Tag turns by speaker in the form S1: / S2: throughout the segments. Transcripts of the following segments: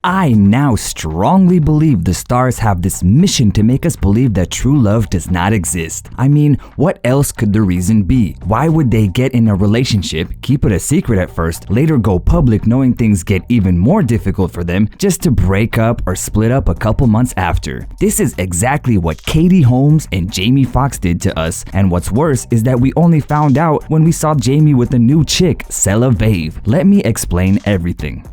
S1: I now strongly believe the stars have this mission to make us believe that true love does not exist. I mean, what else could the reason be? Why would they get in a relationship, keep it a secret at first, later go public knowing things get even more difficult for them, just to break up or split up a couple months after? This is exactly what Katie Holmes and Jamie Foxx did to us, and what's worse is that we only found out when we saw Jamie with a new chick, Cella Vave. Let me explain everything.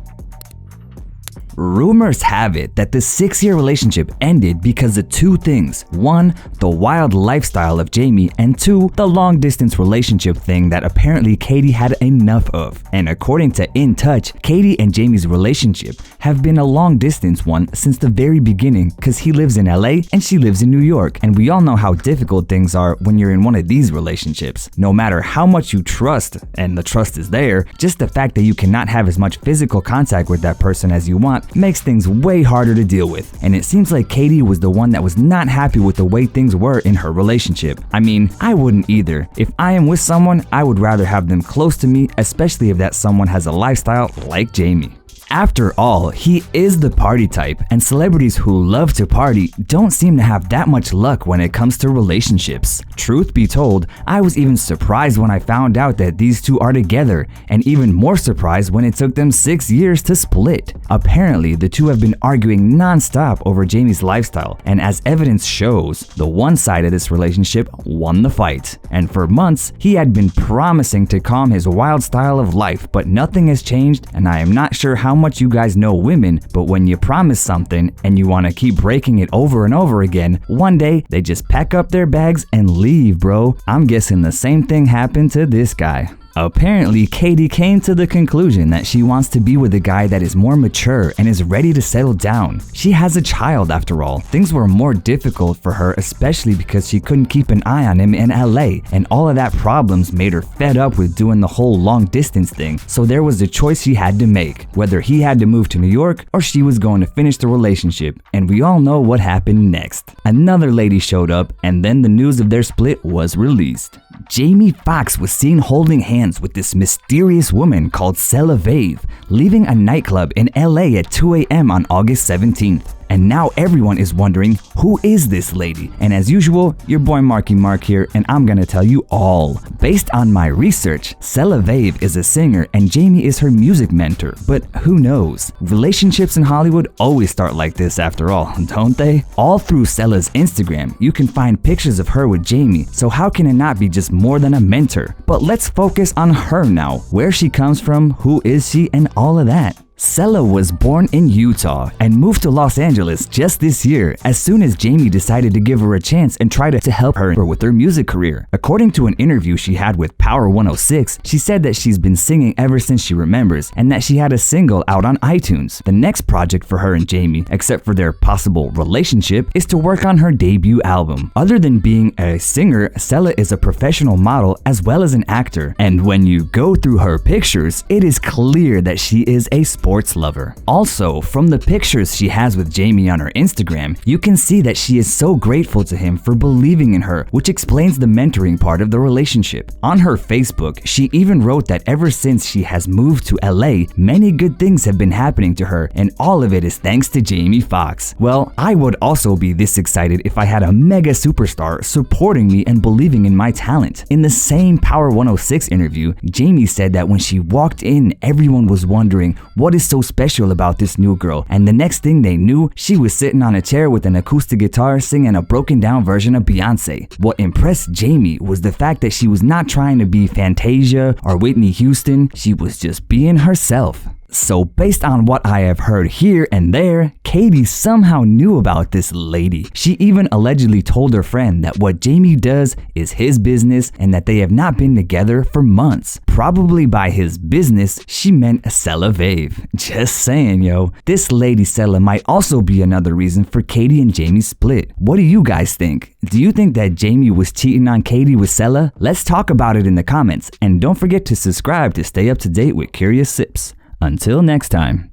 S1: Rumors have it that the 6-year relationship ended because of two things. One, the wild lifestyle of Jamie, and two, the long distance relationship thing that apparently Katie had enough of. And according to In Touch, Katie and Jamie's relationship have been a long distance one since the very beginning, cause he lives in LA and she lives in New York. And we all know how difficult things are when you're in one of these relationships. No matter how much you trust, and the trust is there, just the fact that you cannot have as much physical contact with that person as you want makes things way harder to deal with. And it seems like Katie was the one that was not happy with the way things were in her relationship. I mean, I wouldn't either. If I am with someone, I would rather have them close to me, especially if that someone has a lifestyle like Jamie. After all, he is the party type, and celebrities who love to party don't seem to have that much luck when it comes to relationships. Truth be told, I was even surprised when I found out that these two are together, and even more surprised when it took them 6 years to split. Apparently, the two have been arguing non-stop over Jamie's lifestyle, and as evidence shows, the one side of this relationship won the fight. And for months, he had been promising to calm his wild style of life, but nothing has changed, and I am not sure how much you guys know women, but when you promise something and you want to keep breaking it over and over again, one day they just pack up their bags and leave, bro. I'm guessing the same thing happened to this guy. Apparently, Katie came to the conclusion that she wants to be with a guy that is more mature and is ready to settle down. She has a child after all. Things were more difficult for her, especially because she couldn't keep an eye on him in LA, and all of that problems made her fed up with doing the whole long distance thing. So there was a choice she had to make, whether he had to move to New York or she was going to finish the relationship, and we all know what happened next. Another lady showed up, and then the news of their split was released. Jamie Foxx was seen holding hands with this mysterious woman called Cella Vave, leaving a nightclub in LA at 2 a.m. on August 17th. And now everyone is wondering, who is this lady? And as usual, your boy Marky Mark here, and I'm gonna tell you all. Based on my research, Cella Vave is a singer and Jamie is her music mentor, but who knows? Relationships in Hollywood always start like this after all, don't they? All through Cella's Instagram, you can find pictures of her with Jamie, so how can it not be just more than a mentor? But let's focus on her now, where she comes from, who is she, and all of that. Cella was born in Utah and moved to Los Angeles just this year as soon as Jamie decided to give her a chance and try to help her with her music career. According to an interview she had with Power 106, she said that she's been singing ever since she remembers and that she had a single out on iTunes. The next project for her and Jamie, except for their possible relationship, is to work on her debut album. Other than being a singer, Cella is a professional model as well as an actor. And when you go through her pictures, it is clear that she is a sports lover. Also, from the pictures she has with Jamie on her Instagram, you can see that she is so grateful to him for believing in her, which explains the mentoring part of the relationship. On her Facebook, she even wrote that ever since she has moved to LA, many good things have been happening to her, and all of it is thanks to Jamie Foxx. Well, I would also be this excited if I had a mega superstar supporting me and believing in my talent. In the same Power 106 interview, Jamie said that when she walked in, everyone was wondering, what is so special about this new girl? And the next thing they knew, she was sitting on a chair with an acoustic guitar singing a broken down version of Beyonce. What impressed Jamie was the fact that she was not trying to be Fantasia or Whitney Houston, she was just being herself. So based on what I have heard here and there, Katie somehow knew about this lady. She even allegedly told her friend that what Jamie does is his business and that they have not been together for months. Probably by his business, she meant Cella Vave. Just saying, yo. This lady Cella might also be another reason for Katie and Jamie's split. What do you guys think? Do you think that Jamie was cheating on Katie with Cella? Let's talk about it in the comments, and don't forget to subscribe to stay up to date with Curious Sips. Until next time.